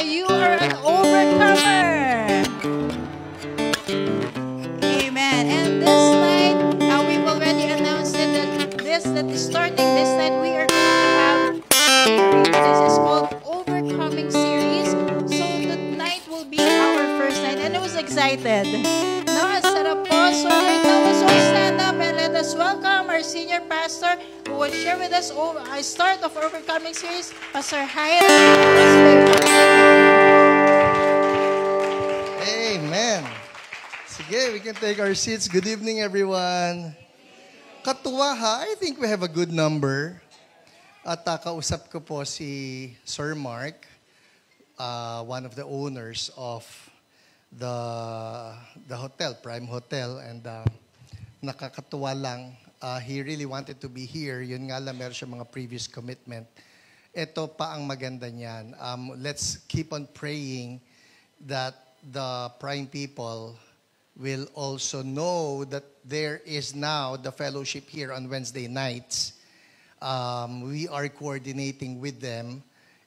You are an overcomer. Amen. And this night, we've already announced it that starting this night, we are going to have a series. This is called Overcoming Series. So tonight will be our first night. And I was excited. No, sarap po. So right now, let's all stand up and let us welcome our senior pastor who will share with us a start of Overcoming Series, Pastor Hiram. Amen. Sige, we can take our seats. Good evening, everyone. Katuwa ha, I think we have a good number. At kausap ko po si Sir Mark, one of the owners of the hotel, Prime Hotel. And nakakatuwa lang, he really wanted to be here. Yun nga lang, meron siya mga previous commitment. Ito pa ang maganda niyan. Let's keep on praying that the Prime people will also know that there is now the fellowship here on Wednesday nights. We are coordinating with them,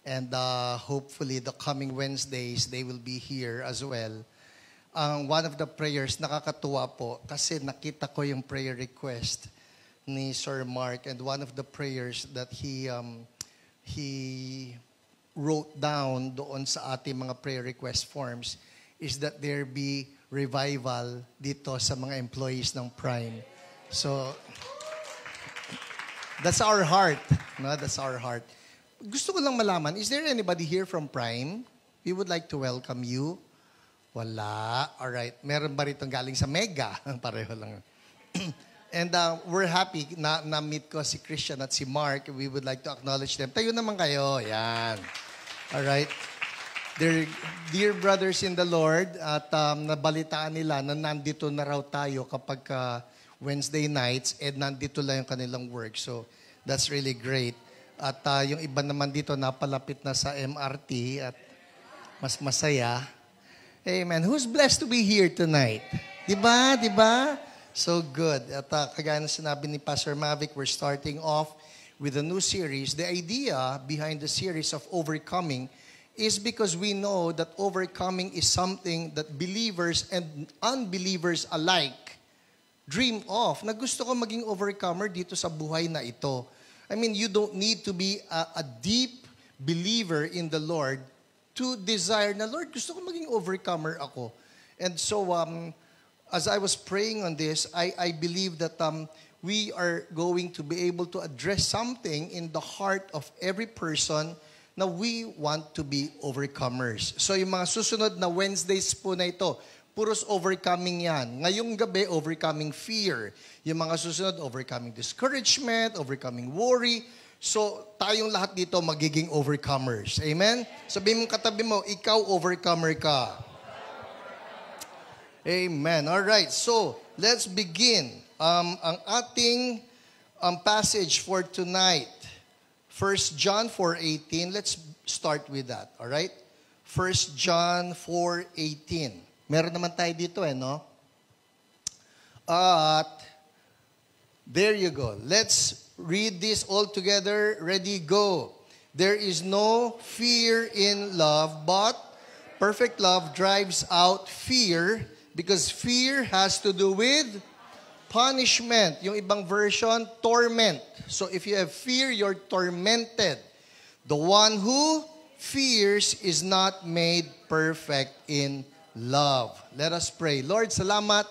and hopefully the coming Wednesdays, they will be here as well. One of the prayers, nakakatuwa po, kasi nakita ko yung prayer request ni Sir Mark, and one of the prayers that he wrote down doon sa ating mga prayer request forms is that there be revival dito sa mga employees ng Prime. So, that's our heart. No? That's our heart. Gusto ko lang malaman, is there anybody here from Prime? We would like to welcome you. Wala. Alright. Meron ba rito galing sa Mega? Pareho lang. And we're happy na meet ko si Christian at si Mark. We would like to acknowledge them. Tayo naman kayo. Yan. Alright. They're dear brothers in the Lord, at nabalitaan nila na nandito na raw tayo kapag Wednesday nights, and nandito lang yung kanilang work. So, that's really great. At yung iba naman dito napalapit na sa MRT at mas masaya. Amen. Who's blessed to be here tonight? Diba? Diba? So good. At kagaya na sinabi ni Pastor Mavic, we're starting off with a new series. The idea behind the series of Overcoming is because we know that overcoming is something that believers and unbelievers alike dream of. Na gusto ko maging overcomer dito sa buhay na ito. I mean, you don't need to be a deep believer in the Lord to desire na, Lord, gusto ko maging overcomer ako. And so, as I was praying on this, I believe that we are going to be able to address something in the heart of every person na we want to be overcomers. So yung mga susunod na Wednesdays po na ito, puros overcoming yan. Ngayong gabi, overcoming fear. Yung mga susunod, overcoming discouragement, overcoming worry. So tayong lahat dito magiging overcomers. Amen? Sabihin mong katabi mo, ikaw overcomer ka. Amen. Alright, so let's begin. Ang ating passage for tonight, 1 John 4:18. Let's start with that, all right? 1 John 4:18. Meron naman tayo dito no? At there you go. Let's read this all together. Ready, go. There is no fear in love, but perfect love drives out fear, because fear has to do with punishment. Yung ibang version, torment. So if you have fear, you're tormented. The one who fears is not made perfect in love. Let us pray. Lord, salamat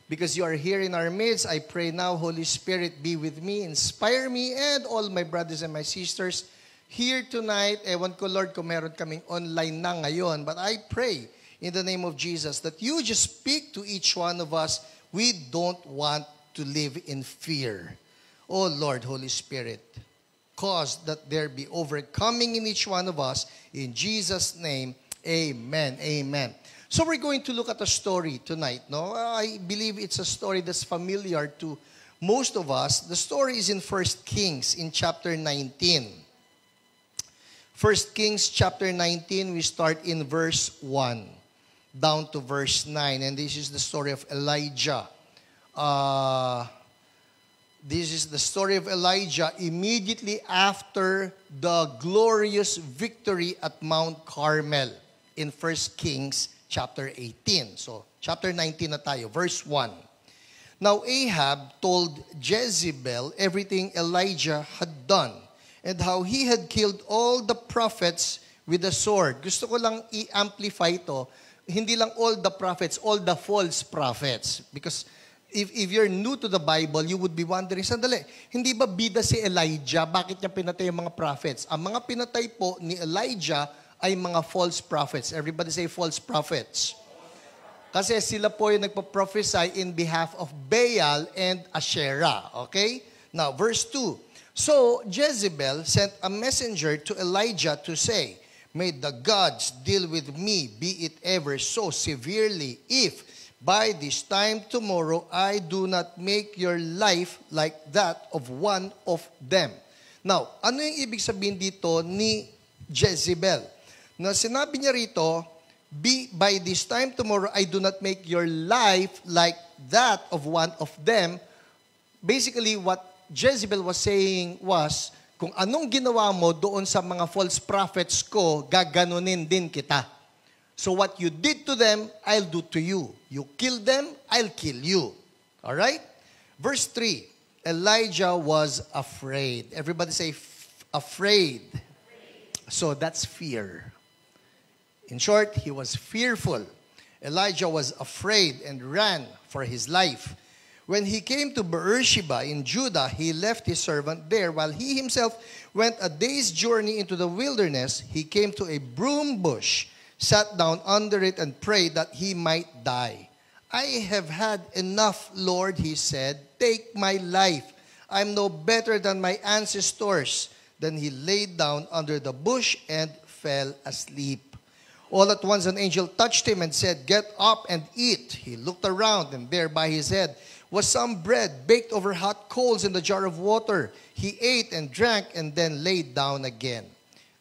because you are here in our midst. I pray now, Holy Spirit, be with me, inspire me, and all my brothers and my sisters here tonight. Ewan ko, Lord, kung meron kaming online na ngayon, but I pray in the name of Jesus that you just speak to each one of us. We don't want to live in fear. Oh Lord, Holy Spirit, cause that there be overcoming in each one of us. In Jesus' name, amen. Amen. So we're going to look at a story tonight. No, I believe it's a story that's familiar to most of us. The story is in 1 Kings in chapter 19. 1 Kings chapter 19, we start in verse 1 down to verse 9. And this is the story of Elijah. This is the story of Elijah immediately after the glorious victory at Mount Carmel. in 1 Kings chapter 18. So, chapter 19 na tayo, verse 1. Now Ahab told Jezebel everything Elijah had done and how he had killed all the prophets with the sword. Gusto ko lang i-amplify ito. Hindi lang all the prophets, all the false prophets. Because if you're new to the Bible, you would be wondering, sandali, hindi ba bida si Elijah? Bakit niya pinatay yung mga prophets? Ang mga pinatay po ni Elijah ay mga false prophets. Everybody say false prophets. Kasi sila po yung nagpa-prophesy in behalf of Baal and Asherah. Okay? Now, verse 2. So, Jezebel sent a messenger to Elijah to say, may the gods deal with me, be it ever so severely, if by this time tomorrow I do not make your life like that of one of them. Now, ano yung ibig sabihin dito ni Jezebel? Na sinabi niya rito, by this time tomorrow, I do not make your life like that of one of them. Basically, what Jezebel was saying was, kung anong ginawa mo doon sa mga false prophets ko, gaganunin din kita. So what you did to them, I'll do to you. You kill them, I'll kill you. Alright? Verse 3, Elijah was afraid. Everybody say, afraid. So that's fear. In short, he was fearful. Elijah was afraid and ran for his life. When he came to Beersheba in Judah, he left his servant there while he himself went a day's journey into the wilderness. He came to a broom bush, sat down under it, and prayed that he might die. I have had enough, Lord, he said. Take my life. I'm no better than my ancestors. Then he laid down under the bush and fell asleep. All at once an angel touched him and said, get up and eat. He looked around, and there by his head was some bread baked over hot coals in the jar of water. He ate and drank and then laid down again.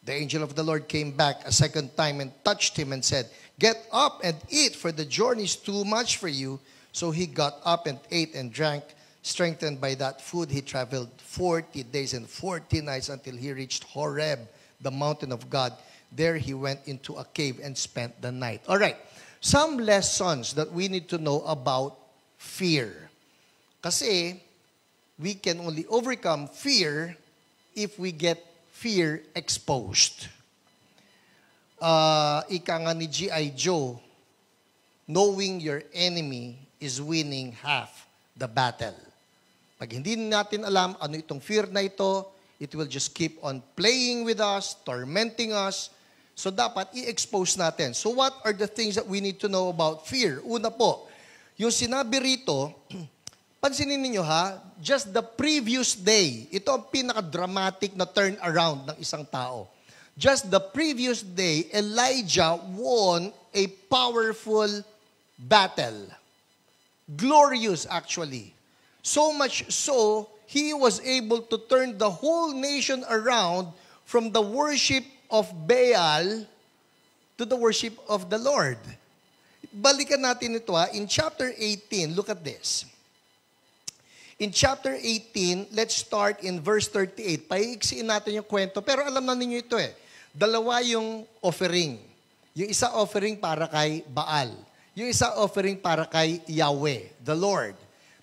The angel of the Lord came back a second time and touched him and said, get up and eat, for the journey is too much for you. So he got up and ate and drank. Strengthened by that food, he traveled 40 days and 40 nights until he reached Horeb, the mountain of God. There he went into a cave and spent the night. All right. Some lessons that we need to know about fear. Kasi we can only overcome fear if we get fear exposed. Ika nga ni G.I. Joe, knowing your enemy is winning half the battle. Pag hindi natin alam ano itong fear na ito, it will just keep on playing with us, tormenting us. So dapat i-expose natin. So what are the things that we need to know about fear? Una po, yung sinabi rito, pansinin ninyo ha, just the previous day, ito ang pinaka-dramatic na turn around ng isang tao. Just the previous day, Elijah won a powerful battle. Glorious actually. So much so, he was able to turn the whole nation around from the worship of Baal to the worship of the Lord. Balikan natin ito in chapter 18, look at this. In chapter 18, let's start in verse 38. Paiiksiin natin yung kwento, pero alam na ninyo ito Dalawa yung offering. Yung isa offering para kay Baal. Yung isa offering para kay Yahweh, the Lord.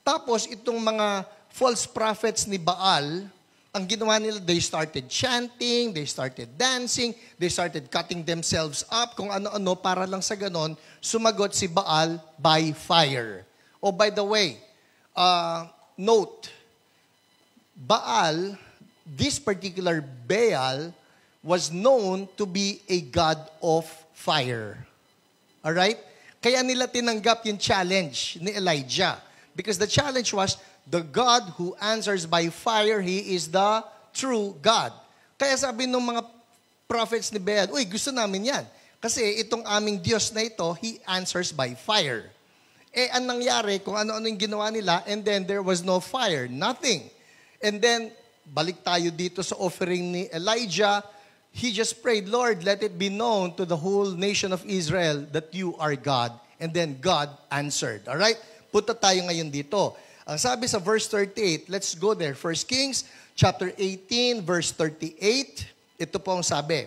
Tapos itong mga false prophets ni Baal, ang ginawa nila, they started chanting, they started dancing, they started cutting themselves up, kung ano-ano, para lang sa ganon, sumagot si Baal by fire. Oh, by the way, note, Baal, this particular Baal, was known to be a god of fire. Alright? Kaya nila tinanggap yung challenge ni Elijah. Because the challenge was, the God who answers by fire, He is the true God. Kaya sabi ng mga prophets ni Baal, uy, gusto namin yan. Kasi itong aming Diyos na ito, He answers by fire. Ang nangyari, kung ano-ano yung ginawa nila, and then there was no fire, nothing. And then, balik tayo dito sa offering ni Elijah, he just prayed, Lord, let it be known to the whole nation of Israel that you are God. And then God answered. Alright? Punta tayo ngayon dito. Ang sabi sa verse 38, let's go there. 1 Kings chapter 18, verse 38. Ito po ang sabi.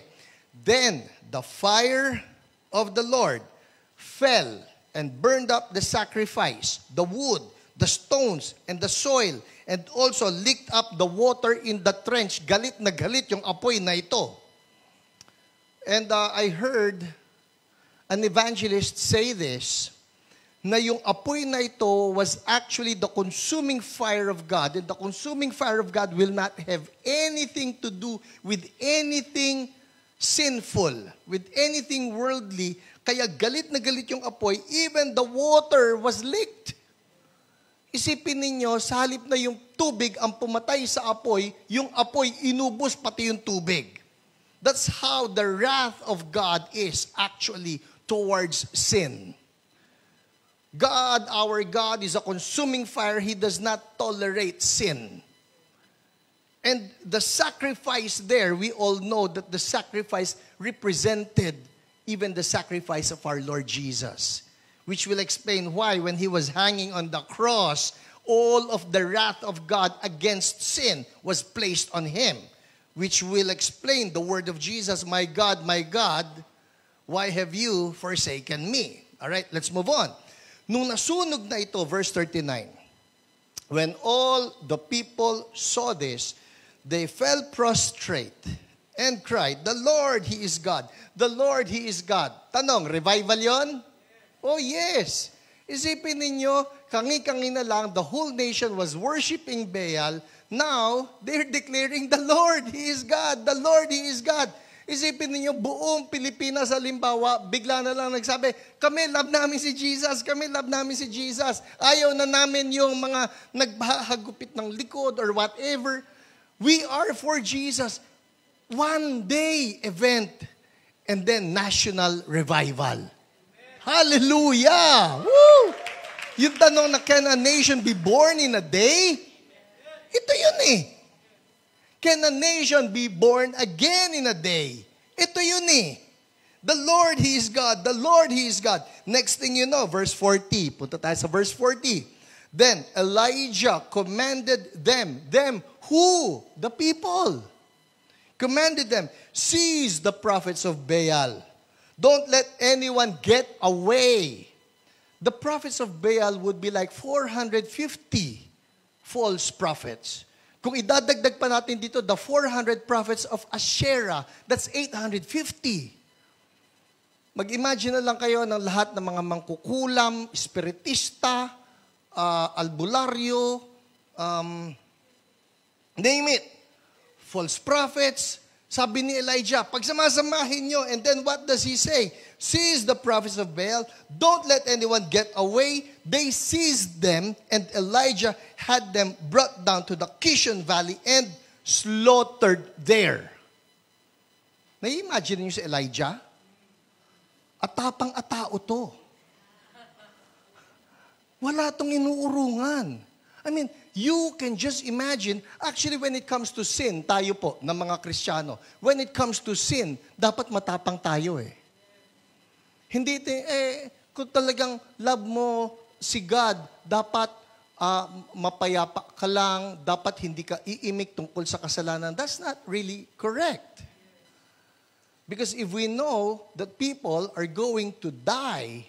Then the fire of the Lord fell and burned up the sacrifice, the wood, the stones, and the soil, and also licked up the water in the trench. Galit na galit yung apoy na ito. And I heard an evangelist say this, na yung apoy na ito was actually the consuming fire of God. And the consuming fire of God will not have anything to do with anything sinful, with anything worldly. Kaya galit na galit yung apoy, even the water was licked. Isipin ninyo, sa halip na yung tubig ang pumatay sa apoy, yung apoy inubos pati yung tubig. That's how the wrath of God is actually towards sin. God, our God, is a consuming fire. He does not tolerate sin. And the sacrifice there, we all know that the sacrifice represented even the sacrifice of our Lord Jesus, which will explain why when He was hanging on the cross, all of the wrath of God against sin was placed on Him, which will explain the word of Jesus, my God, why have you forsaken me? All right, let's move on. Nung nasunog na ito, verse 39, when all the people saw this, they fell prostrate and cried, the Lord, He is God. The Lord, He is God. Tanong, revival yon? Oh yes. Isipin ninyo, kangi-kangi na lang, the whole nation was worshiping Baal. Now, they're declaring, the Lord, He is God. The Lord, He is God. Isipin niyo, buong Pilipinas, halimbawa, bigla na lang nagsabi, kami love namin si Jesus, kami love namin si Jesus. Ayaw na namin yung mga naghahagupit ng likod or whatever. We are for Jesus. One day event and then national revival. Hallelujah! Woo! Yung tanong na, can a nation be born in a day? Ito yun eh. Can a nation be born again in a day? Ito yun eh. The Lord, He is God. The Lord, He is God. Next thing you know, verse 40. Punta tayo sa verse 40. Then Elijah commanded them. Them who? The people. Commanded them, seize the prophets of Baal. Don't let anyone get away. The prophets of Baal would be like 450 false prophets. Kung idadagdag pa natin dito, the 400 prophets of Asherah, that's 850. Mag-imagine na lang kayo ng lahat ng mga mangkukulam, espiritista, albularyo, name it. False prophets. Sabi ni Elijah, pagsamasamahin nyo, and then what does he say? Seize the prophets of Baal. Don't let anyone get away. They seized them, and Elijah had them brought down to the Kishon Valley and slaughtered there. Nai-imagine niyo si Elijah? Atapang-atao to. Wala tong inuurungan. I mean, you can just imagine, actually when it comes to sin, tayo po, ng mga Kristiyano, when it comes to sin, dapat matapang tayo eh. Hindi, kung talagang love mo si God, dapat mapayapa ka lang, dapat hindi ka iimik tungkol sa kasalanan. That's not really correct. Because if we know that people are going to die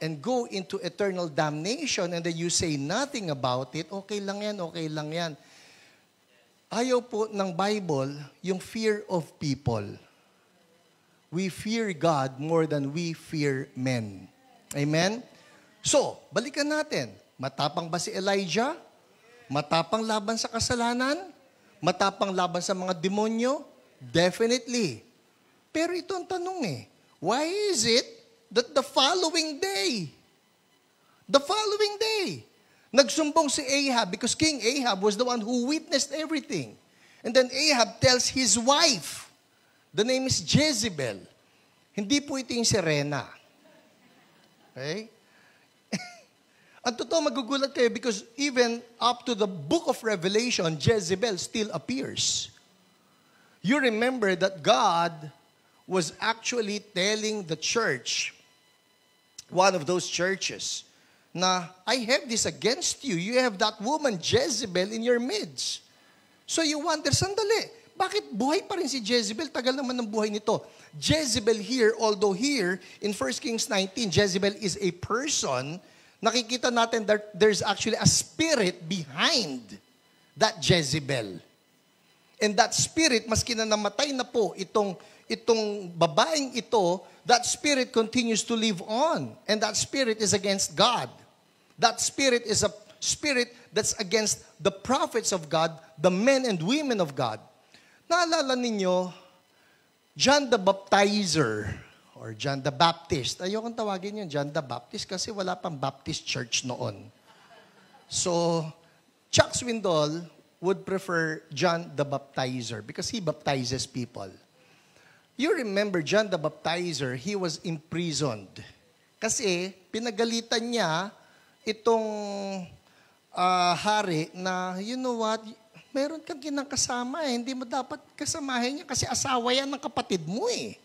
and go into eternal damnation and then you say nothing about it, okay lang yan, okay lang yan. Ayaw po ng Bible yung fear of people. We fear God more than we fear men. Amen? So, balikan natin. Matapang ba si Elijah? Matapang laban sa kasalanan? Matapang laban sa mga demonyo? Definitely. Pero ito ang tanong eh. Why is it that the following day, nagsumbong si Ahab because King Ahab was the one who witnessed everything. And then Ahab tells his wife, the name is Jezebel. Hindi po ito yung Serena. Okay? Ang totoo, magugulat kayo because even up to the book of Revelation, Jezebel still appears. You remember that God was actually telling the church, one of those churches, na, I have this against you. You have that woman Jezebel in your midst. So you wonder, sandali, Bakit buhay pa rin si Jezebel? Tagal naman ng buhay nito. Jezebel here, although here, in 1 Kings 19, Jezebel is a person, nakikita natin that there's actually a spirit behind that Jezebel. And that spirit, maski na namatay na po itong babaeng ito, that spirit continues to live on. And that spirit is against God. That spirit is a spirit that's against the prophets of God, the men and women of God. Naalala ninyo, John the Baptizer, or John the Baptist. Ayokong tawagin yun, John the Baptist, kasi wala pang Baptist church noon. So, Chuck Swindoll would prefer John the Baptizer because he baptizes people. You remember John the Baptizer, he was imprisoned. Kasi pinagalitan niya itong hari na, you know what, meron kang kinakasama hindi mo dapat kasamahin niya kasi asawa yan ng kapatid mo eh.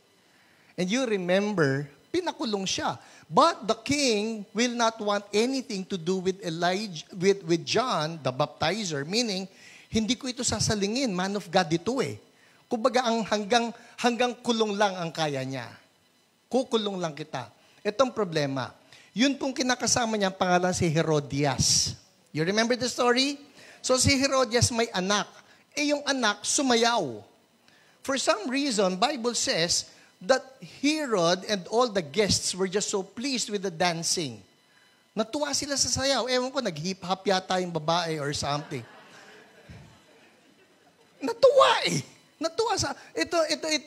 And you remember, pinakulong siya. But the king will not want anything to do with with John, the baptizer, meaning, hindi ko ito sasalingin, man of God ito eh. Kumbaga, hanggang kulong lang ang kaya niya. Kukulong lang kita. Itong problema. Yun pong kinakasama niya, ang pangalan si Herodias. You remember the story? So si Herodias may anak. Yung anak sumayaw. For some reason, Bible says that Herod and all the guests were just so pleased with the dancing. Natuwa sila sa sayaw. Ewan ko, nag-hip-hop yata yung babae or something. Natuwa eh. Natuwa sa... Ito,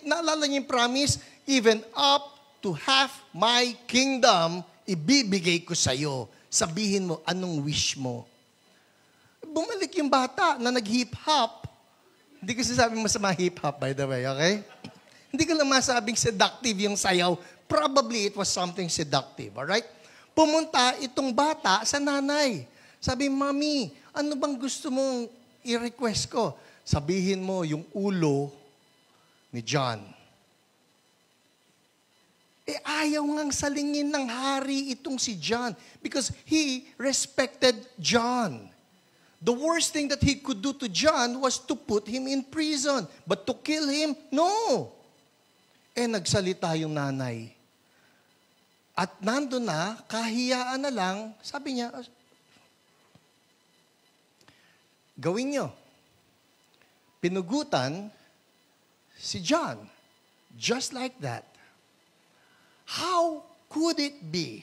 naalala niyo yung promise, even up to half my kingdom, ibibigay ko sa'yo. Sabihin mo, anong wish mo? Bumalik yung bata na nag-hip-hop. Hindi ko sinasabing masama hip-hop, by the way, okay? Hindi ko lang masabing seductive yung sayaw. Probably it was something seductive, alright? Pumunta itong bata sa nanay. Sabi, Mami, ano bang gusto mong i-request ko? Sabihin mo yung ulo ni John. Ayaw ngang salingin ng hari itong si John because he respected John. The worst thing that he could do to John was to put him in prison. But to kill him, no. Nagsalita yung nanay. At nando na, kahiyaan na lang, sabi niya, gawin nyo. Pinugutan si John. Just like that. How could it be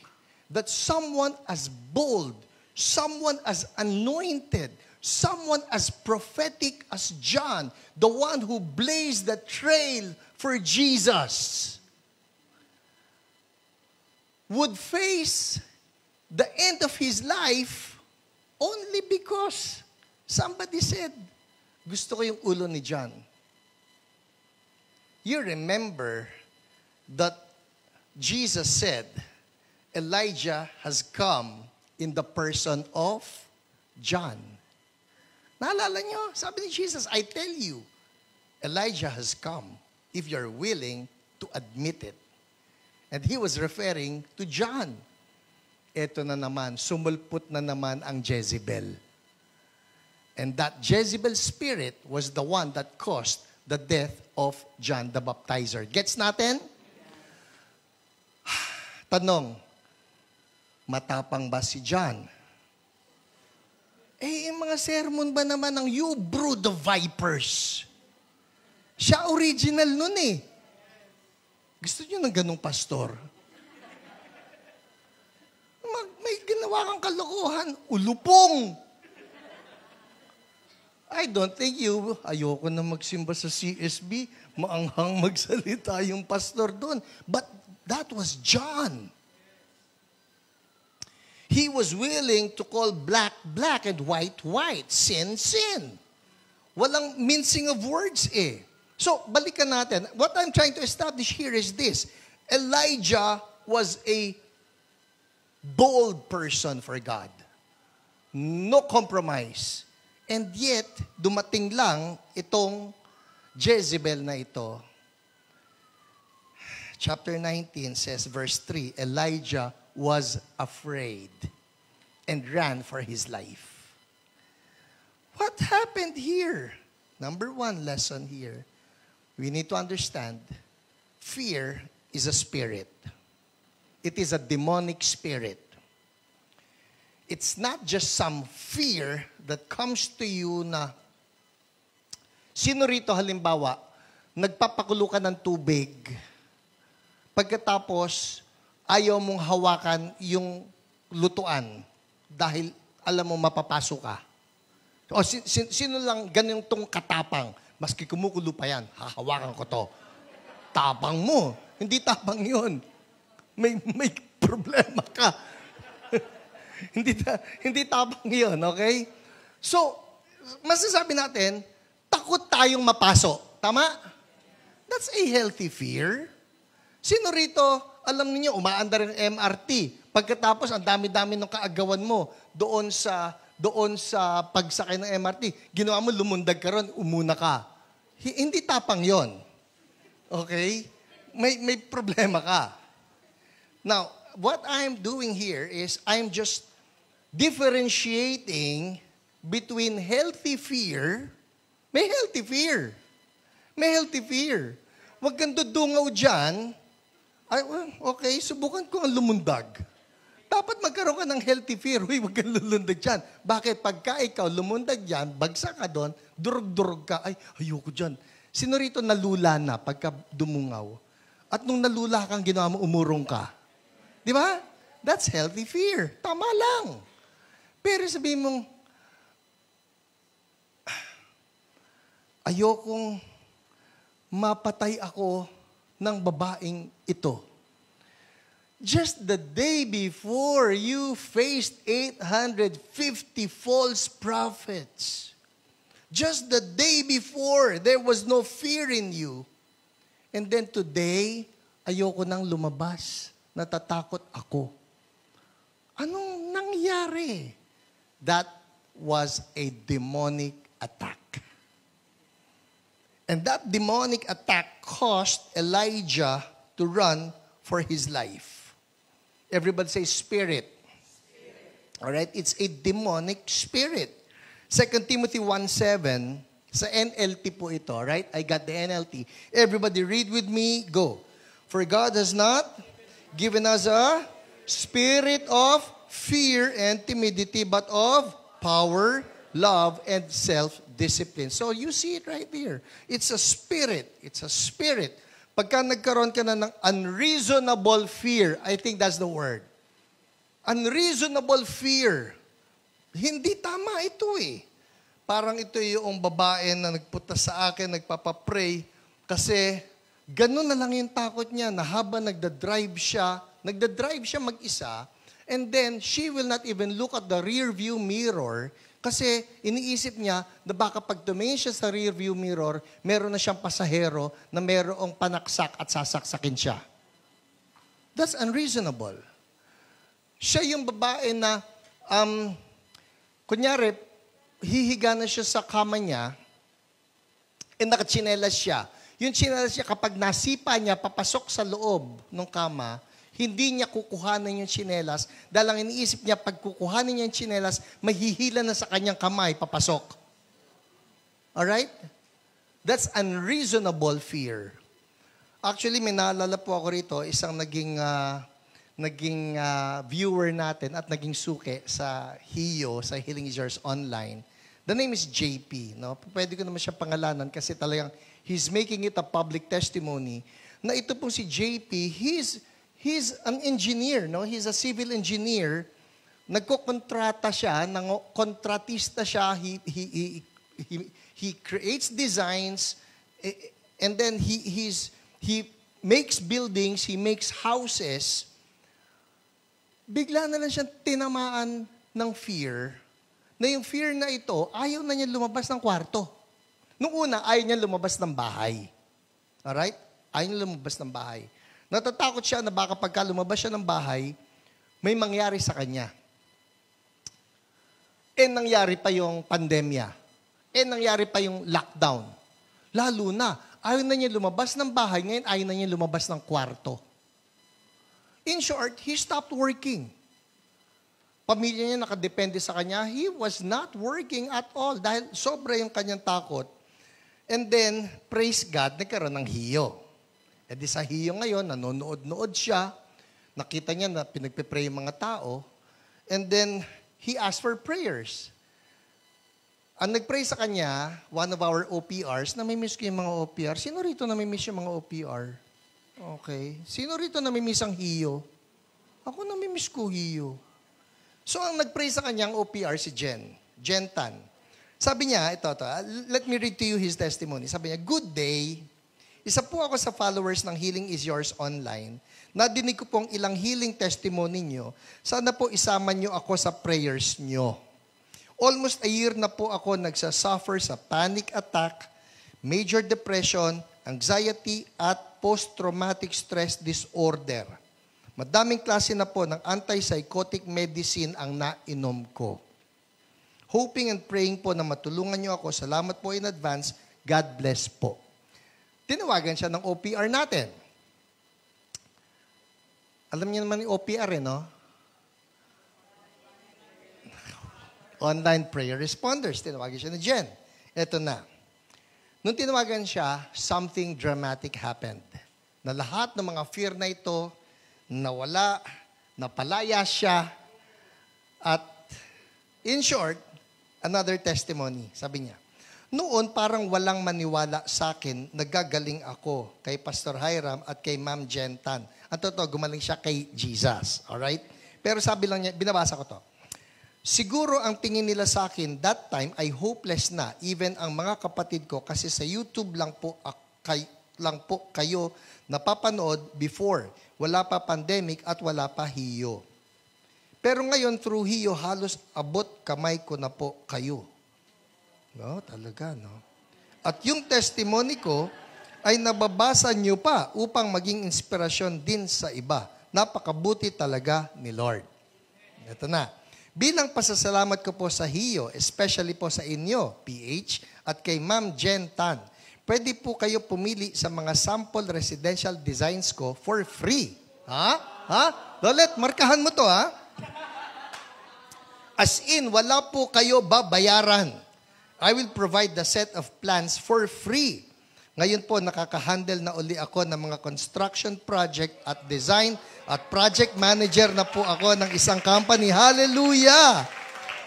that someone as bold, someone as anointed, someone as prophetic as John, the one who blazed the trail for Jesus, would face the end of his life only because somebody said, gusto ko yung ulo ni John. You remember that Jesus said, Elijah has come in the person of John. Naalala nyo? Sabi ni Jesus, I tell you, Elijah has come if you're willing to admit it. And he was referring to John. Ito na naman, sumulpot na naman ang Jezebel. And that Jezebel spirit was the one that caused the death of John the Baptizer. Gets natin? Tanong, matapang ba si John? Yung mga sermon ba naman ng you brood of vipers? Siya original nun eh. Gusto niyo ng ganong pastor? May ginawa kang kalokohan, ulupong. I don't think ayoko na magsimba sa CSB, maanghang magsalita yung pastor doon. But that was John. He was willing to call black, black, and white, white. Sin, sin. Walang mincing of words eh. So, balikan natin. What I'm trying to establish here is this. Elijah was a bold person for God. No compromise. And yet, dumating lang itong Jezebel na ito. Chapter 19 says, verse 3, Elijah was afraid and ran for his life. What happened here? Number one lesson here, we need to understand, fear is a spirit. It is a demonic spirit. It's not just some fear that comes to you na, sino rito halimbawa, nagpapakulo ka ng tubig, pagkatapos ayaw mong hawakan yung lutuan dahil alam mo mapapasok ka. O sino lang ganyan tong katapang, maski kumukulo pa yan, hahawakan ko to. Tapang mo, hindi tapang yun. May problema ka. hindi tapang yun, okay? So, masasabi natin, takot tayong mapasok. Tama? That's a healthy fear. Sino rito, alam niyo, umaandar ng MRT. Pagkatapos, ang dami-dami ng kaagawan mo doon sa pagsakay ng MRT. Ginawa mo, lumundag ka ron, umuna ka. Hindi tapang yon. Okay? May problema ka. Now, what I'm doing here is I'm just differentiating between healthy fear. May healthy fear. May healthy fear. Huwag kang dudungaw dyan. Ay, okay, subukan ko ang lumundag. Dapat magkaroon ka ng healthy fear. Uy, huwag kang lulundag dyan. Bakit? Pagka ikaw lumundag dyan, bagsak ka doon, durug-durug ka. Ay, ayoko dyan. Sino rito nalula na pagka dumungaw? At nung nalula kang ginawa mo, umurong ka. Di ba? That's healthy fear. Tama lang. Pero sabihin mong, ayokong mapatay ako ng babaeng ito. Just the day before, you faced 850 false prophets. Just the day before, there was no fear in you. And then today, ayoko nang lumabas. Natatakot ako. Anong nangyari? That was a demonic attack. And that demonic attack caused Elijah to run for his life. Everybody say spirit. All right? It's a demonic spirit. 2 Timothy 1:7, sa NLT po ito, right? I got the NLT. Everybody read with me. Go. For God has not given us a spirit of fear and timidity, but of power, love, and self-discipline. So you see it right there. It's a spirit. It's a spirit. Pagka nagkaroon ka na ng unreasonable fear, I think that's the word. Unreasonable fear. Hindi tama ito eh. Parang ito yung babae na nagpunta sa akin, nagpapapray, kasi ganun na lang yung takot niya na habang nagdadrive siya mag-isa, and then she will not even look at the rear view mirror kasi iniisip niya na baka pag tumingin siya sa rear view mirror, meron na siyang pasahero na merong panaksak at sasaksakin siya. That's unreasonable. Siya yung babae na, kunyari, hihiga na siya sa kama niya, nakatsinelas siya. Yung tsinelas niya, kapag nasipa niya, papasok sa loob ng kama, hindi niya kukuhanan yung tsinelas dahil ang iniisip niya, pag kukuhanan niya yung tsinelas, mahihila na sa kanyang kamay, papasok. Alright? That's unreasonable fear. Actually, may naalala po ako rito, isang naging viewer natin at naging suke sa HIO, sa Healing is Yours Online. The name is JP. No? Pwede ko naman siya pangalanan kasi talagang he's making it a public testimony na ito pong si JP, he's an engineer. No? He's a civil engineer. Nagkokontrata siya, kontratista siya. He creates designs and then he makes buildings, he makes houses. Bigla na lang siyang tinamaan ng fear, na yung fear na ito, ayaw na niya lumabas ng kwarto. Nung una, ayaw niya lumabas ng bahay. Alright? Ayaw niya lumabas ng bahay. Natatakot siya na baka pagka lumabas siya ng bahay, may mangyari sa kanya. Nangyari pa yung pandemya. Nangyari pa yung lockdown. Lalo na, ayaw na niya lumabas ng bahay, ngayon ayaw na niya lumabas ng kwarto. In short, he stopped working. Pamilya niya nakadepende sa kanya. He was not working at all dahil sobra yung kanyang takot And then, praise God, nagkaroon ng hiyo. E di sa hiyo ngayon, nanonood-nood siya. Nakita niya na pinagpipray yung mga tao. And then, he asked for prayers. Ang nagpray sa kanya, one of our OPRs, namimiss ko yung mga OPR. Sino rito namimiss yung mga OPR? Okay. Sino rito namimiss ang hiyo? Ako namimiss ko hiyo. So, ang nagpray sa kanya, ang OPR, si Jen Tan. Sabi niya, ito, let me read to you his testimony. Sabi niya, "Good day. Isa po ako sa followers ng Healing is Yours online. Nadinig ko pong ilang healing testimony niyo. Sana po isama niyo ako sa prayers niyo. Almost a year na po ako nagsasuffer sa panic attack, major depression, anxiety, at post-traumatic stress disorder. Madaming klase na po ng antipsychotic medicine ang nainom ko. Hoping and praying po na matulungan niyo ako. Salamat po in advance. God bless po." Tinawagan siya ng OPR natin. Alam niyo naman yung OPR, no? Online Prayer Responders. Tinawagan siya ni Jen. Ito na. Nung tinawagan siya, something dramatic happened. Na lahat ng mga fear na ito, nawala, napalaya siya, at in short, another testimony. Sabi niya, "Noon parang walang maniwala sa akin, nagagaling ako kay Pastor Hiram at kay Ma'am Jen Tan. Ang totoo, gumaling siya kay Jesus. Alright? Pero sabi lang niya, binabasa ko to. Siguro ang tingin nila sa akin, that time ay hopeless na, even ang mga kapatid ko, kasi sa YouTube lang po kayo napapanood before. Wala pa pandemic at wala pa hiyo. Pero ngayon, through hiyo, halos abot kamay ko na po kayo." No, talaga, no? At yung testimony ko ay nababasa niyo pa upang maging inspirasyon din sa iba. Napakabuti talaga ni Lord. Ito na. Bilang pasasalamat ko po sa hiyo, especially po sa inyo, PH, at kay Ma'am Jen Tan, pwede po kayo pumili sa mga sample residential designs ko for free. Lolet, markahan mo to, ha? As in, wala po kayo babayaran. I will provide the set of plans for free. Ngayon po, nakaka-handle na uli ako ng mga construction project at design at project manager na po ako ng isang company. Hallelujah!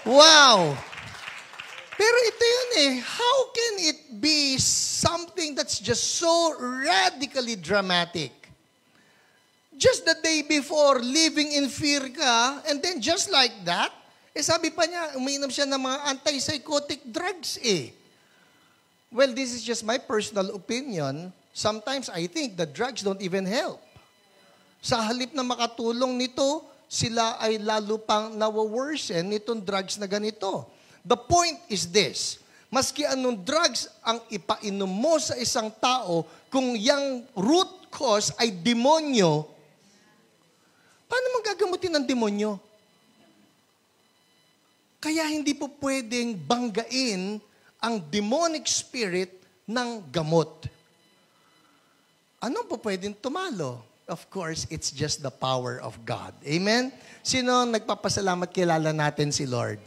Wow! Pero ito yun eh. How can it be something that's just so radically dramatic? Just the day before, living in fear ka, and then just like that, sabi pa niya, umiinom siya ng mga antipsychotic drugs eh. Well, this is just my personal opinion. Sometimes I think the drugs don't even help. Sa halip na makatulong nito, sila ay lalo pang nawaworsen nitong drugs na ganito. The point is this, maski anong drugs ang ipainom mo sa isang tao, kung yung root cause ay demonyo, paano mo gagamutin ng demonyo? Kaya hindi po pwedeng banggain ang demonic spirit ng gamot. Ano po pwedeng tumalo? Of course, it's just the power of God. Amen? Sino nagpapasalamat, kilala natin si Lord?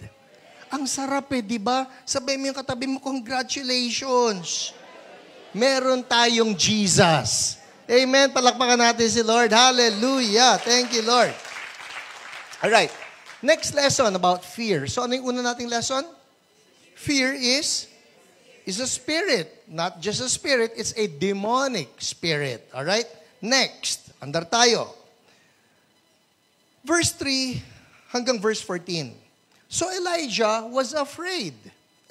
Ang sarap eh, di ba? Sabi mo yung katabi mo, congratulations! Meron tayong Jesus. Amen? Palakpakan natin si Lord. Hallelujah! Thank you, Lord. Alright. Next lesson about fear. So ano yung una nating lesson? Fear is a spirit. Not just a spirit, it's a demonic spirit. Alright? Next, andar tayo. Verse 3 hanggang verse 14. So Elijah was afraid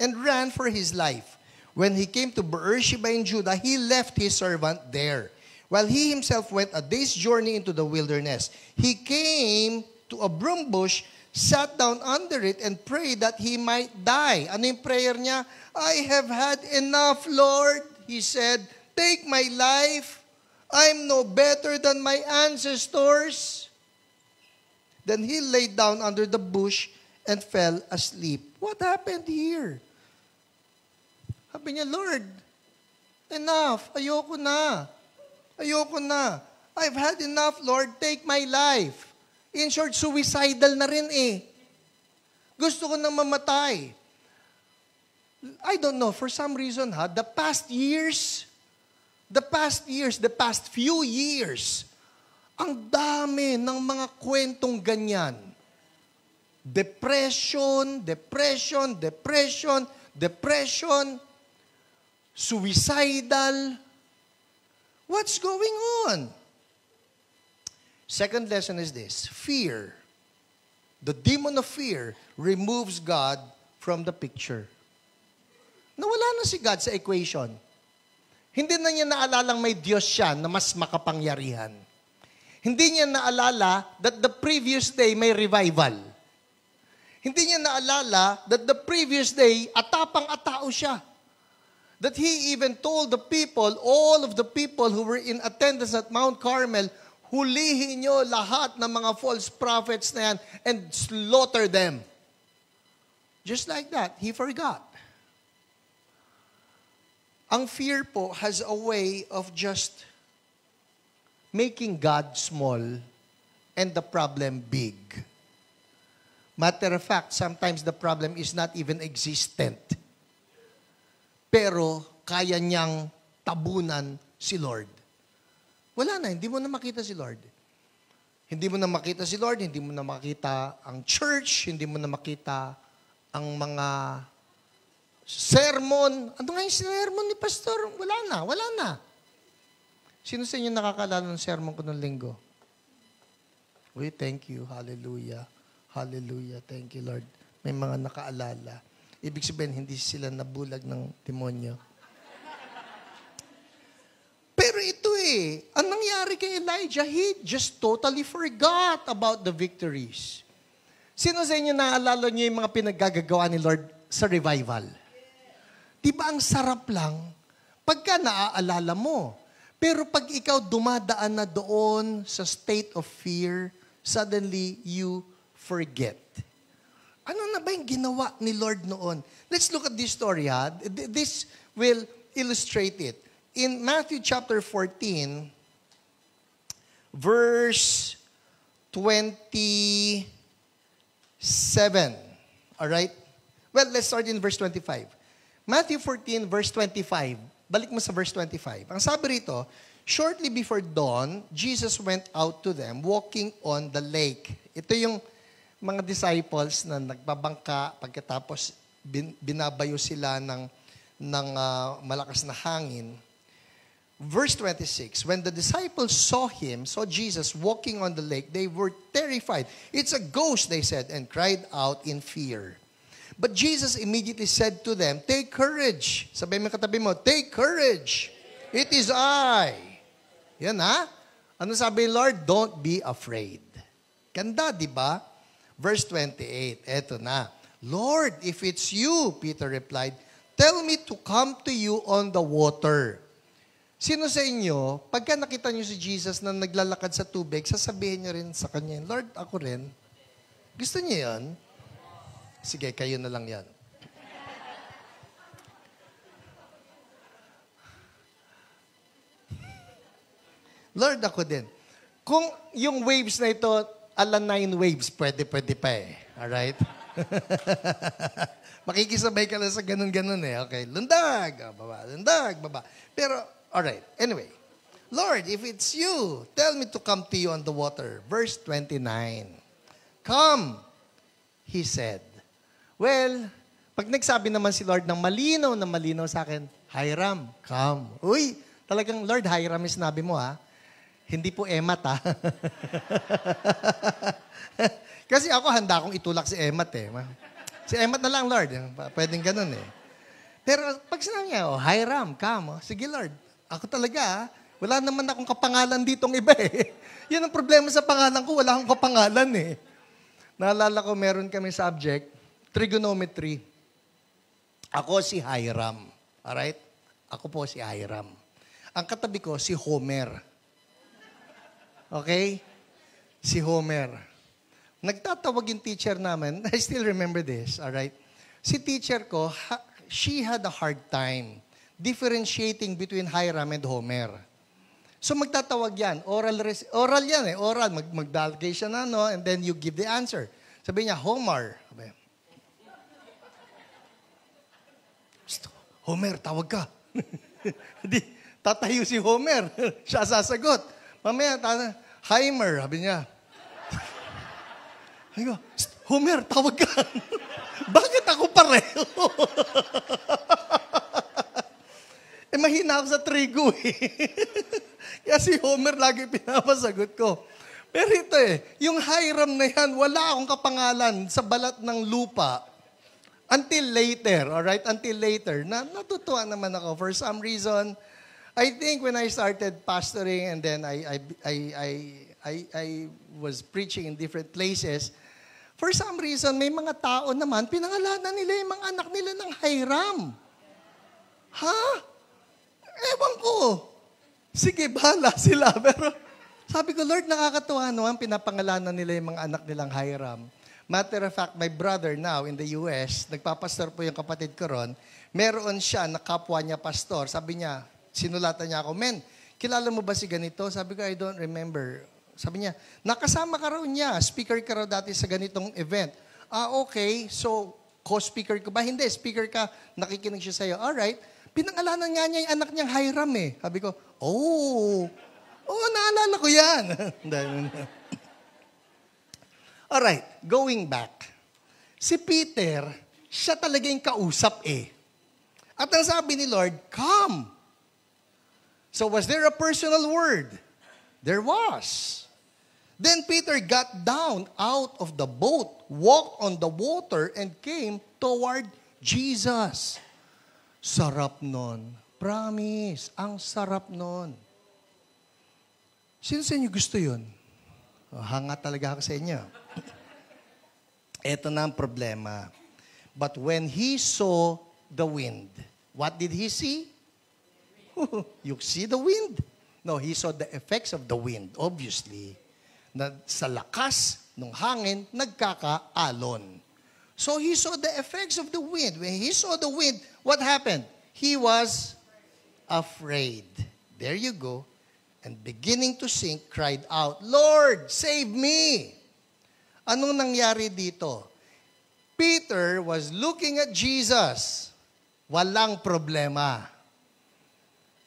and ran for his life. When he came to Beersheba in Judah, he left his servant there, while he himself went a day's journey into the wilderness. He came to a broom bush, sat down under it, and prayed that he might die. Ano yung prayer niya? I have had enough, Lord. He said, take my life. I'm no better than my ancestors. Then he lay down under the bush and fell asleep. What happened here? Sabi niya, Lord, enough. Ayoko na. Ayoko na. I've had enough, Lord. Take my life. In short, suicidal na rin eh. Gusto ko nang mamatay. I don't know, for some reason, the past few years, ang dami ng mga kwentong ganyan. Depression, suicidal. What's going on? Second lesson is this: fear. The demon of fear removes God from the picture. Nawala na si God sa equation. Hindi na niya naalalang may Diyos siya na mas makapangyarihan. Hindi niya naalala that the previous day may revival. Hindi niya naalala that the previous day, atapang-atao siya. That He even told the people, all of the people who were in attendance at Mount Carmel, hulihin niyo lahat ng mga false prophets na yan and slaughter them. Just like that, He forgot. Ang fear po has a way of just making God small and the problem big. Matter of fact, sometimes the problem is not even existent. Pero kaya niyang tabunan si Lord. Wala na, hindi mo na makita si Lord. Hindi mo na makita si Lord, hindi mo na makita ang church, hindi mo na makita ang mga sermon. Ano nga yung sermon ni Pastor? Wala na. Sino sa inyo nakakaalala ng sermon ko ng linggo? Uy, thank you. Hallelujah. Hallelujah. Thank you, Lord. May mga nakaalala. Ibig sabihin, hindi sila nabulag ng demonyo. Pero ito ang nangyari kay Elijah, he just totally forgot about the victories. Sino sa inyo naaalala niyo yung mga pinaggagawa ni Lord sa revival? Diba ang sarap lang pagka naaalala mo? Pero pag ikaw dumadaan na doon sa state of fear, suddenly you forget. Ano na ba yung ginawa ni Lord noon? Let's look at this story. This will illustrate it. In Matthew chapter 14, verse 27. Alright? Well, let's start in verse 25. Matthew 14, verse 25. Balik mo sa verse 25. Ang sabi rito, shortly before dawn, Jesus went out to them, walking on the lake. Ito yung mga disciples na nagbabangka, pagkatapos binabayo sila ng malakas na hangin. Verse 26, when the disciples saw Jesus walking on the lake, they were terrified. It's a ghost, they said, and cried out in fear. But Jesus immediately said to them, take courage. Sabihin mo katabi mo, take courage. It is I. Yan Ano sabi Lord? Don't be afraid. Ganda, di ba? Verse 28, eto na. Lord, if it's you, Peter replied, tell me to come to you on the water. Sino sa inyo, pagka nakita niyo si Jesus na naglalakad sa tubig, sasabihin niyo rin sa kanya, Lord, ako rin. Gusto niyo yan? Sige, kayo na lang yan. Lord, ako din. Kung yung waves na ito, ala 9 waves, pwede pa Alright? Makikisabay ka lang sa ganun-ganun Okay, lundag, baba. Pero, alright, anyway. Lord, if it's you, tell me to come to you on the water. Verse 29. Come, he said. Well, pag nagsabi naman si Lord ng malinaw na malinaw sa akin, Hiram, come. Uy, talagang Lord, Hiram is sinabi mo Hindi po Emat Kasi ako handa akong itulak si Emat Si Emat na lang, Lord. Pwedeng ganun Pero pag sinabi niya, Hiram, come. Sige, Lord. Ako talaga, wala naman akong kapangalan ditong iba Yan ang problema sa pangalan ko, wala akong kapangalan Naalala ko, meron kami subject, trigonometry. Ako si Hiram. Alright? Ako po si Hiram. Ang katabi ko, si Homer. Okay? Si Homer. Nagtatawag yung teacher namin. I still remember this. Alright? Si teacher ko, she had a hard time differentiating between Hiram and Homer. So magtatawag yan. Oral yan Oral. Magdalagay siya na, and then you give the answer. Sabi niya, Homer. Homer, tawag ka. Hindi, tatayo si Homer. Siya sasagot. Mamaya, Heimer, sabi niya. Ay ko, Homer, tawag ka. Bakit ako pareho? Mahina ako sa trigo eh. Kaya si Homer lagi pinapasagot ko. Pero ito yung Hiram na yan, wala akong kapangalan sa balat ng lupa. Until later, alright? Until later. Natutuwa naman ako. For some reason, I think when I started pastoring and then I was preaching in different places, for some reason, may mga tao naman, pinangalanan nila yung mga anak nila ng Hiram. Ha? Ewan ko. Sige, bahala sila. Pero sabi ko, Lord, nakakatuwa naman, pinapangalanan nila yung mga anak nilang Hiram. Matter of fact, my brother now in the US, nagpapastor po yung kapatid ko ron, meron siya na kapwa niya pastor. Sabi niya, sinulatan niya ako, men, kilala mo ba si ganito? Sabi ko, I don't remember. Sabi niya, nakasama ka raw niya, speaker ka raw dati sa ganitong event. Okay, so co-speaker ko ba? Hindi, speaker ka, nakikinig siya sa'yo. Alright, pinangalanan nga niya yung anak niyang Hiram eh. Sabi ko, naalala ko yan. Alright, going back. Si Peter, siya talaga yung kausap eh. At ang sabi ni Lord, come. So was there a personal word? There was. Then Peter got down out of the boat, walked on the water, and came toward Jesus. Sarap nun. Promise, ang sarap nun. Sino sa inyo gusto yun? Hanga talaga ako sa inyo. Ito na ang problema. But when he saw the wind, what did he see? You see the wind? No, he saw the effects of the wind, obviously. Na sa lakas ng hangin, nagkakaalon. So he saw the effects of the wind. When he saw the wind, what happened? He was afraid. There you go. And beginning to sink, cried out, Lord, save me! Anong nangyari dito? Peter was looking at Jesus. Walang problema.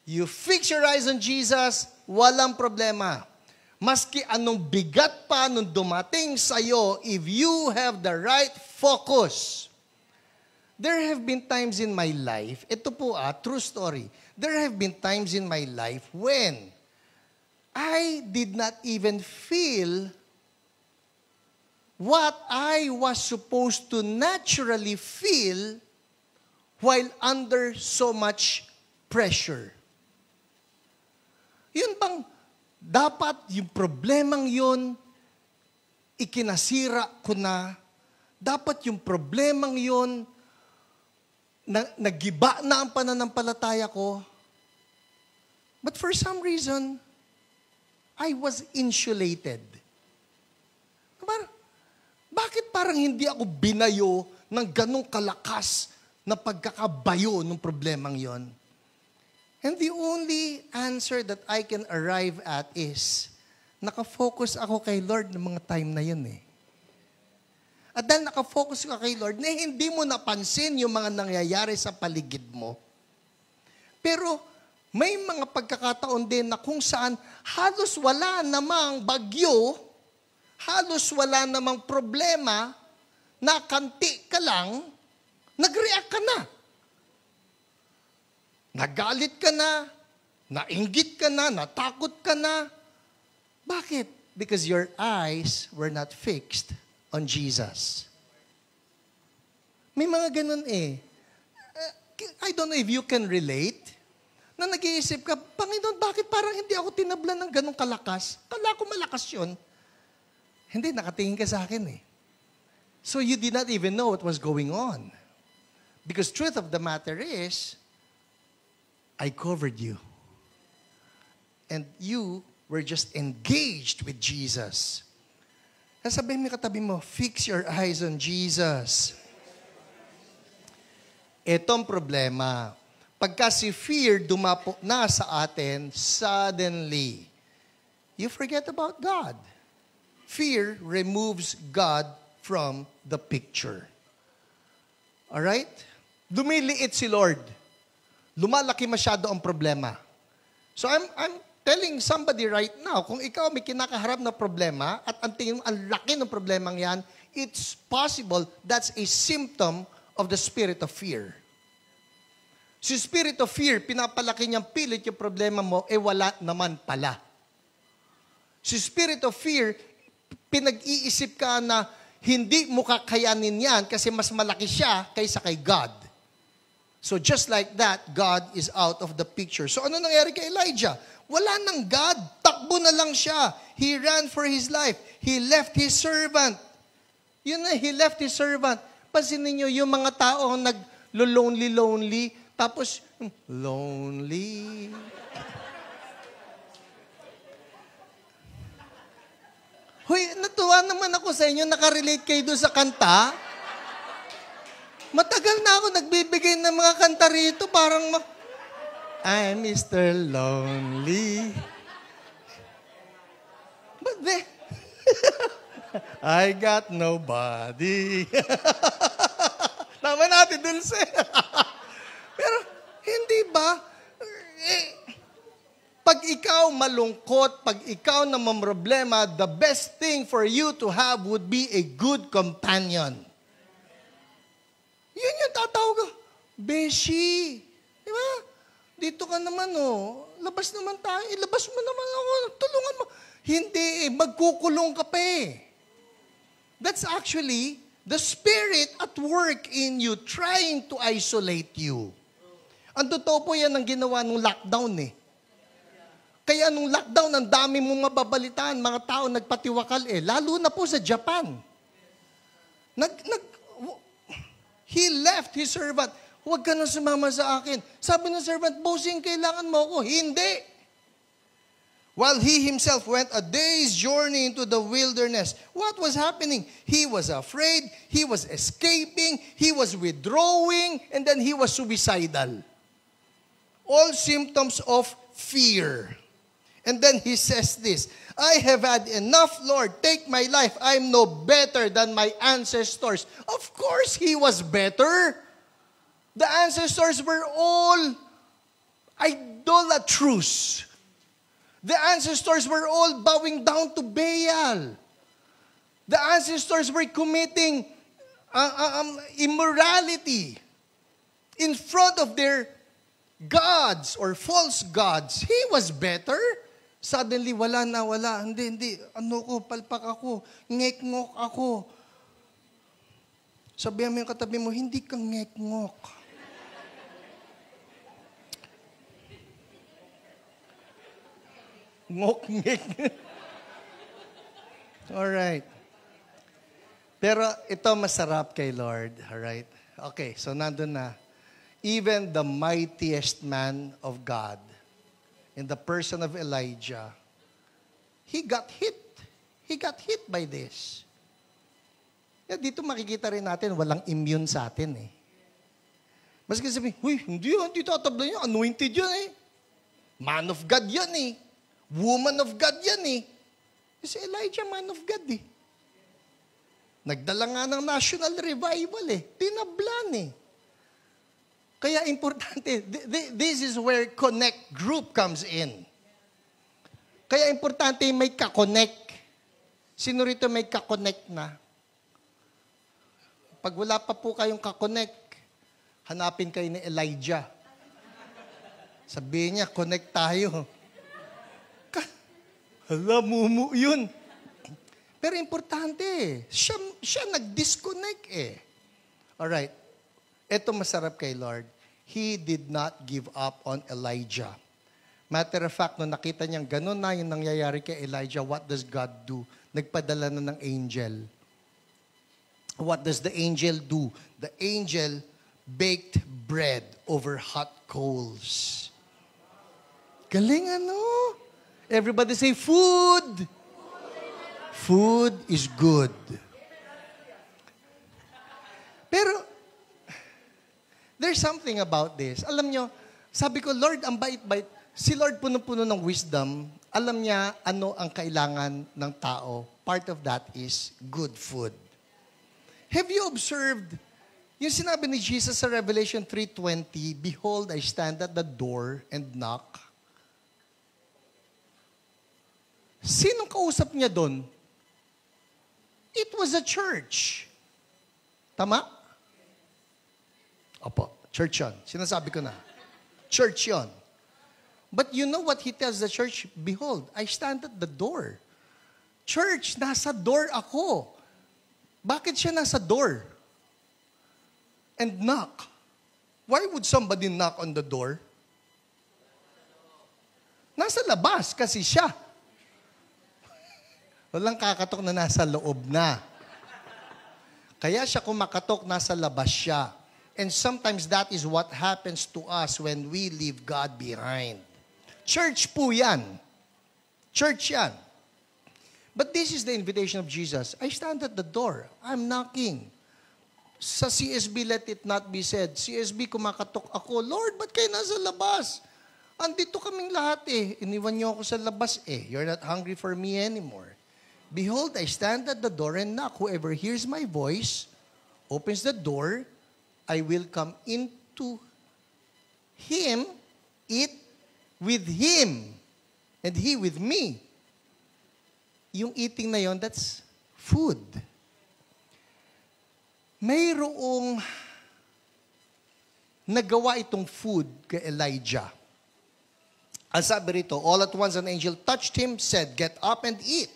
You fix your eyes on Jesus, walang problema. Maski anong bigat pa nung dumating sa'yo, if you have the right focus. There have been times in my life, ito po true story. There have been times in my life when I did not even feel what I was supposed to naturally feel while under so much pressure. Yun bang dapat yung problemang yun, ikinasira ko na, dapat yung problemang yun, nagiba na ang pananampalataya ko. But for some reason, I was insulated. Bakit parang hindi ako binayo ng ganong kalakas na pagkakabayo ng problemang yon? And the only answer that I can arrive at is, nakafocus ako kay Lord ng mga time na yun eh. At dahil nakafocus ka kay Lord, na hindi mo napansin yung mga nangyayari sa paligid mo. Pero may mga pagkakataon din na kung saan halos wala namang bagyo, halos wala namang problema, nakanti ka lang, nag-react ka na. Nagalit ka na, nainggit ka na, natakot ka na. Bakit? Because your eyes were not fixed on Jesus. May mga ganun eh. I don't know if you can relate, na nag-iisip ka, Panginoon, bakit parang hindi ako tinablan ng ganung kalakas? Kala ko malakas yun. Hindi, nakatingin ka sa akin eh. So you did not even know what was going on. Because truth of the matter is, I covered you. And you were just engaged with Jesus. Sabihin mo katabi mo, fix your eyes on Jesus. Itong problema, pagka si fear dumapok na sa atin, suddenly, you forget about God. Fear removes God from the picture. Alright? Lumiliit si Lord. lumalaki masyado ang problema. So I'm telling somebody right now, kung ikaw may kinakaharap na problema at ang tingin mo, ang laki ng problemang yan, it's possible that's a symptom of the spirit of fear. Si spirit of fear, pinapalaki niyang pilit yung problema mo, wala naman pala. Si spirit of fear, pinag-iisip ka na hindi mo kakayanin yan kasi mas malaki siya kaysa kay God. So just like that, God is out of the picture. So ano nangyari kay Elijah? Wala nang God. Takbo na lang siya. He ran for his life. He left his servant. Yun na, he left his servant. Pansinin niyo, yung mga tao nag-lonely, tapos, lonely. Hoy, natuwa naman ako sa inyo, nakarelate kayo doon sa kanta. Matagal na ako nagbibigay ng mga kanta rito, parang I'm Mr. Lonely. But then, I got nobody. Tama natin, Dulce. Pero, hindi ba? Pag ikaw malungkot, pag ikaw na mamroblema, the best thing for you to have would be a good companion. Yun yung tatawag ka, Beshi. Di ba? Dito ka naman, oh. Labas naman tayo. Ilabas mo naman ako. Tulungan mo. Hindi, magkukulong ka pa eh. That's actually the spirit at work in you trying to isolate you. Ang totoo po yan ang ginawa ng lockdown eh. Kaya nung lockdown, ang dami mong mababalitaan, mga tao nagpatiwakal eh. Lalo na po sa Japan. He left his servant. Huwag ka na sumama sa akin. Sabi ng servant, bossing, kailangan mo ako. Hindi. While he himself went a day's journey into the wilderness, what was happening? He was afraid, he was escaping, he was withdrawing, and then he was suicidal. All symptoms of fear. And then he says this, I have had enough, Lord. Take my life. I'm no better than my ancestors. Of course, he was better. The ancestors were all idolatrous. The ancestors were all bowing down to Baal. The ancestors were committing immorality in front of their gods or false gods. He was better. Suddenly, wala. Hindi. Palpak ako. Ngek-ngok ako. Sabihan mo yung katabi mo, hindi kang ngek-ngok. Ngok-ngek. Alright. Pero ito masarap kay Lord. Alright? Okay, so nandun na. Even the mightiest man of God, in the person of Elijah, he got hit. He got hit by this. Dito makikita rin natin, walang immune sa atin eh. Maski sabihin, hindi tatabla yan, anointed yan eh. Man of God yan eh. Woman of God yan eh. Si Elijah, man of God eh. Nagdala nga ng national revival eh. Tinablan eh. Kaya importante, this is where connect group comes in. Kaya importante may ka-connect. Sino rito may ka-connect na? Pag wala pa po kayong ka-connect, hanapin kayo ni Elijah. Sabihin niya, connect tayo. Hala, mumu yun. Pero importante, siya nag-disconnect eh. Alright, ito masarap kay Lord. He did not give up on Elijah. Matter of fact, nung nakita niyang ganun na yung nangyayari kay Elijah, what does God do? Nagpadala na ng angel. What does the angel do? The angel baked bread over hot coals. Galing ano? Everybody say, food. Food is good. Pero, there's something about this. Alam nyo, sabi ko, Lord, ang bait-bait. Si Lord puno-puno ng wisdom. Alam niya ano ang kailangan ng tao. Part of that is good food. Have you observed Yung sinabi ni Jesus sa Revelation 3:20, "Behold, I stand at the door and knock." Sinong kausap niya doon? It was a church. Tama? Opo, church yun. Sinasabi ko na. Church yun. But you know what he tells the church? "Behold, I stand at the door." Church, nasa door ako. Bakit siya nasa door? And knock. Why would somebody knock on the door? Nasa labas kasi siya. Walang kakatok na nasa loob na. Kaya siya kumakatok, nasa labas siya. And sometimes that is what happens to us when we leave God behind. Church po yan. Church yan. But this is the invitation of Jesus. I stand at the door. I'm knocking. Sa CSB, let it not be said, CSB, kumakatok ako. Lord, ba't kayo nasa labas? Andito kaming lahat eh. Iniwan niyo ako sa labas eh. You're not hungry for me anymore. Behold, I stand at the door and knock. Whoever hears my voice, opens the door, I will come into him, eat with him, and he with me. Yung eating na yon, that's food. Mayroong nagawa itong food kay Elijah. Ang sabi rito, all at once an angel touched him, said, "Get up and eat."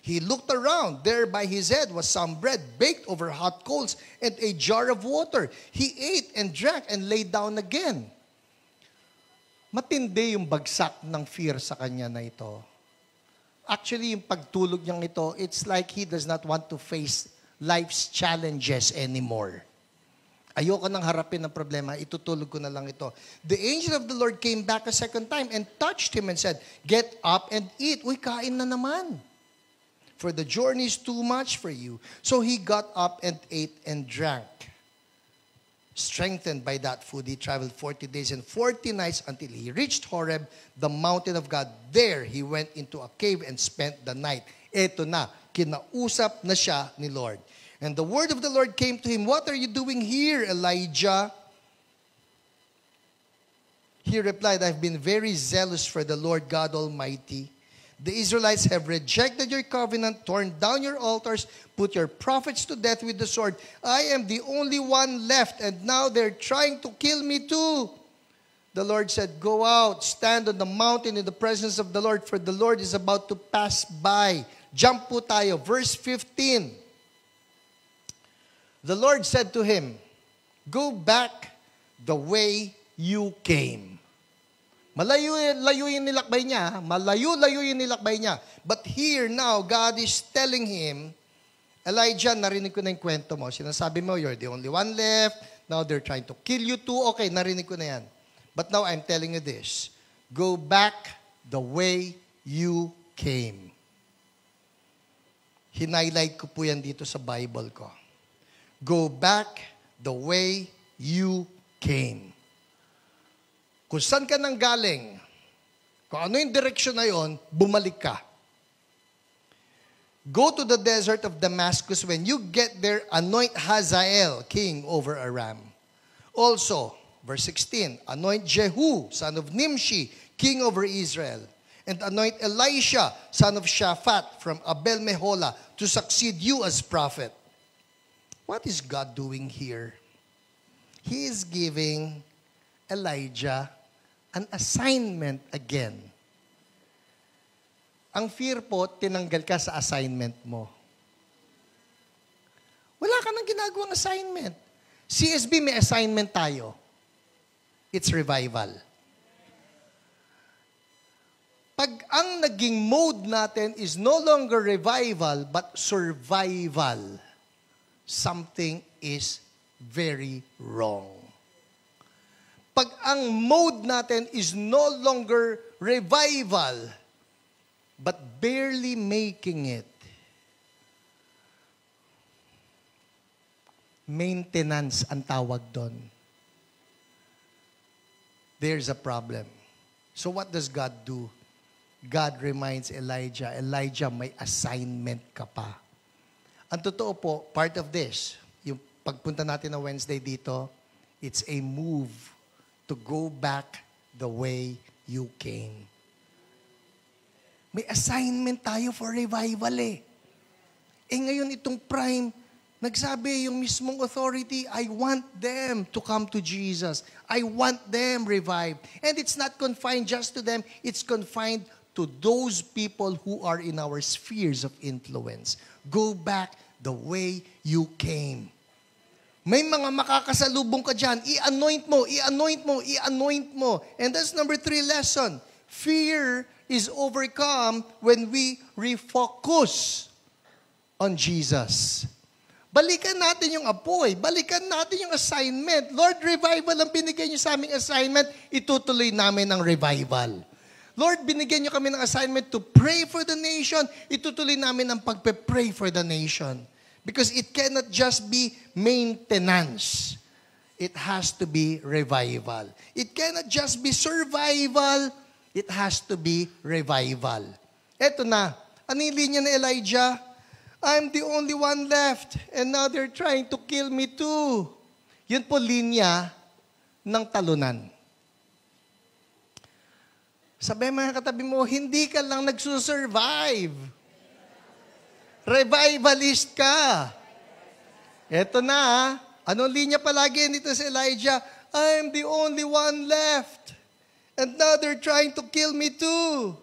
He looked around. There by his head was some bread baked over hot coals and a jar of water. He ate and drank and lay down again. Matindi yung bagsak ng fear sa kanya na ito. Actually, yung pagtulog niyang ito, it's like he does not want to face life's challenges anymore. Ayoko nang harapin ng problema, itutulog ko na lang ito. The angel of the Lord came back a second time and touched him and said, "Get up and eat." Uy, kain na naman. For the journey is too much for you. So he got up and ate and drank. Strengthened by that food, he traveled 40 days and 40 nights until he reached Horeb, the mountain of God. There, he went into a cave and spent the night. Eto na, kinausap na siya ni Lord. And the word of the Lord came to him, "What are you doing here, Elijah?" He replied, "I've been very zealous for the Lord God Almighty. The Israelites have rejected your covenant, torn down your altars, put your prophets to death with the sword. I am the only one left, and now they're trying to kill me too." The Lord said, "Go out, stand on the mountain in the presence of the Lord, for the Lord is about to pass by." Jump po tayo, verse 15. The Lord said to him, "Go back the way you came." Malayo yung nilakbay niya. Malayo yung nilakbay niya. But here now, God is telling him, "Elijah, narinig ko na yung kwento mo. Sinasabi mo, you're the only one left. Now they're trying to kill you too. Okay, narinig ko na yan. But now I'm telling you this. Go back the way you came." Hinighlight ko po yan dito sa Bible ko. Go back the way you came. Kung saan ka nang galing, kung ano yung direksyon na yon, bumalik ka. Go to the desert of Damascus. When you get there, anoint Hazael, king over Aram. Also, verse 16, anoint Jehu, son of Nimshi, king over Israel. And anoint Elisha, son of Shaphat, from Abel Meholah, to succeed you as prophet. What is God doing here? He is giving Elijah an assignment again. Ang fear po, tinanggal ka sa assignment mo. Wala ka nang ginagawang assignment. CSB, may assignment tayo. It's revival. Pag ang naging mode natin is no longer revival, but survival, something is very wrong. Pag ang mode natin is no longer revival, but barely making it, maintenance ang tawag doon, there's a problem. So what does God do? God reminds Elijah, "Elijah, may assignment ka pa." Ang totoo po, part of this, yung pagpunta natin na Wednesday dito, it's a move to go back the way you came. May assignment tayo for revival eh. Ngayon itong Prime, nagsabi yung mismong authority, I want them to come to Jesus. I want them revived. And it's not confined just to them, it's confined to those people who are in our spheres of influence. Go back the way you came. May mga makakasalubong ka dyan. I-anoint mo, i-anoint mo, i-anoint mo. And that's number 3 lesson. Fear is overcome when we refocus on Jesus. Balikan natin yung apoy. Balikan natin yung assignment. Lord, revival ang binigay niyo sa aming assignment. Itutuloy namin ang revival. Lord, binigyan niyo kami ng assignment to pray for the nation. Itutuloy namin ang pagpe-pray for the nation. Because it cannot just be maintenance. It has to be revival. It cannot just be survival. It has to be revival. Eto na. Ano yung linya ni Elijah? I'm the only one left. And now they're trying to kill me too. Yun po linya ng talunan. Sabi mga katabi mo, hindi ka lang nagsusurvive. Revivalist ka. Eto na, anong linya palagi nito si Elijah? I'm the only one left. And now they're trying to kill me too.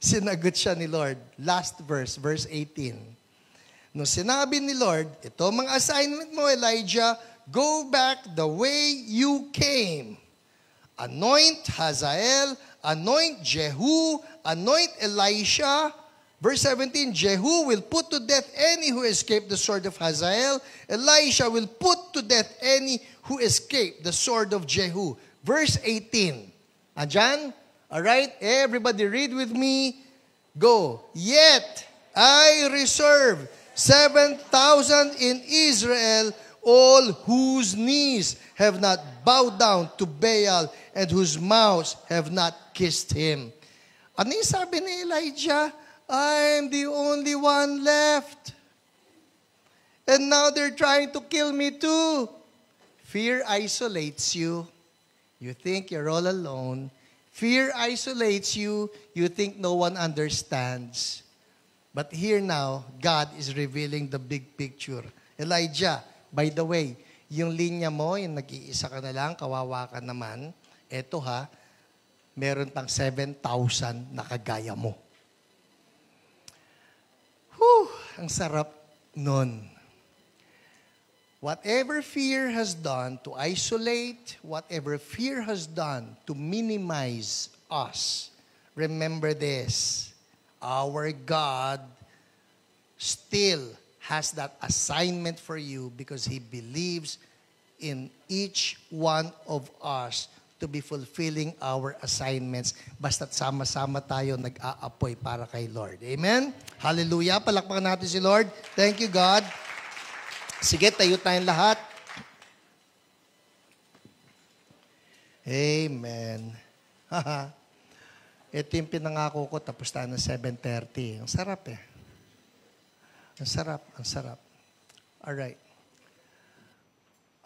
Sinagot siya ni Lord. Last verse, verse 18. Nung sinabi ni Lord, ito mga assignment mo, Elijah, go back the way you came. Anoint Hazael, anoint Jehu, anoint Elisha. Verse 17, Jehu will put to death any who escaped the sword of Hazael. Elisha will put to death any who escaped the sword of Jehu. Verse 18. Andyan? Alright? Everybody read with me. Go. Yet I reserve 7,000 in Israel, all whose knees have not bowed down to Baal and whose mouths have not kissed him. Ano yung sabi ni Elijah? I'm the only one left. And now they're trying to kill me too. Fear isolates you. You think you're all alone. Fear isolates you. You think no one understands. But here now, God is revealing the big picture. Elijah, by the way, yung linya mo, yung nag-iisa ka na lang, kawawa ka naman, eto ha, meron pang 7,000 na kagaya mo. Ang sarap nun. Whatever fear has done to isolate, whatever fear has done to minimize us, remember this, our God still has that assignment for you because He believes in each one of us to be fulfilling our assignments. Basta't sama-sama tayo nag-aapoy para kay Lord. Amen? Hallelujah. Palakpakan natin si Lord. Thank you, God. Sige, tayo tayong lahat. Amen. Ito yung pinangako ko, tapos tayo ng 7:30. Ang sarap eh. Ang sarap, ang sarap. Alright.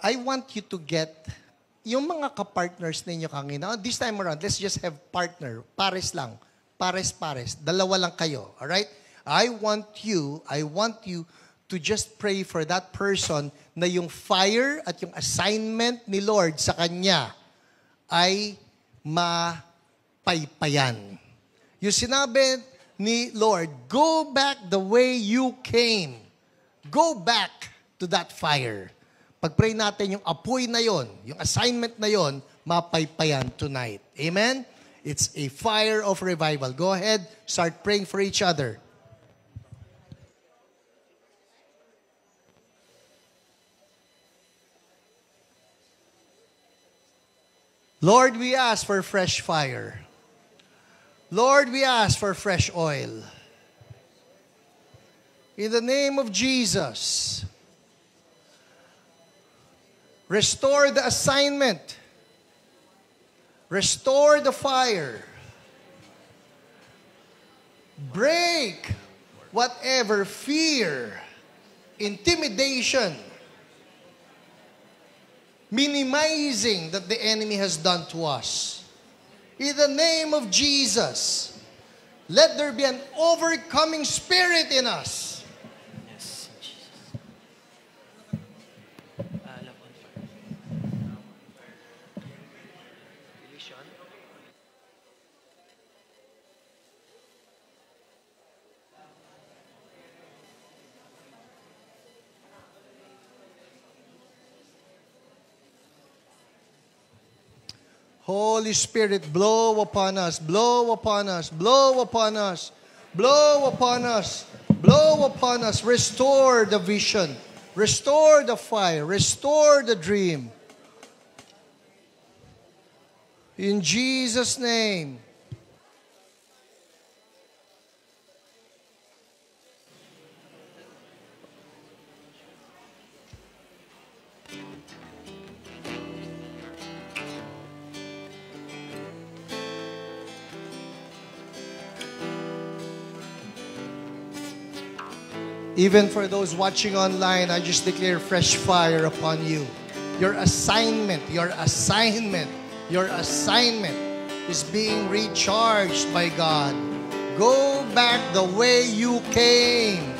I want you to get yung mga ka-partners ninyo kanina, this time around, let's just have partner. Pares lang. Pares-pares. Dalawa lang kayo. Alright? I want you to just pray for that person na yung fire at yung assignment ni Lord sa kanya ay mapaypayan. Yung sinabi ni Lord, go back the way you came. Go back to that fire. Pag-pray natin yung apoy na yon, yung assignment na yon, mapaypayan tonight. Amen? It's a fire of revival. Go ahead, start praying for each other. Lord, we ask for fresh fire. Lord, we ask for fresh oil. In the name of Jesus, restore the assignment. Restore the fire. Break whatever fear, intimidation, minimizing that the enemy has done to us. In the name of Jesus, let there be an overcoming spirit in us. Yes, Jesus. Love on fire. Division. Holy Spirit, blow upon us, blow upon us, blow upon us, blow upon us, blow upon us. Restore the vision, restore the fire, restore the dream. In Jesus' name. Even for those watching online, I just declare fresh fire upon you. Your assignment is being recharged by God. Go back the way you came.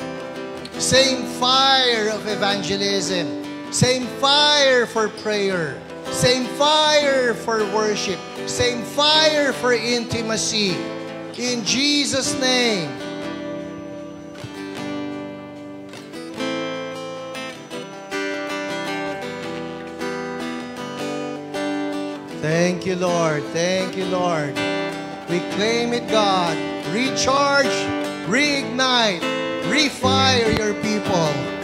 Same fire of evangelism. Same fire for prayer. Same fire for worship. Same fire for intimacy. In Jesus' name. Thank you, Lord. Thank you, Lord. We claim it, God. Recharge, reignite, refire your people.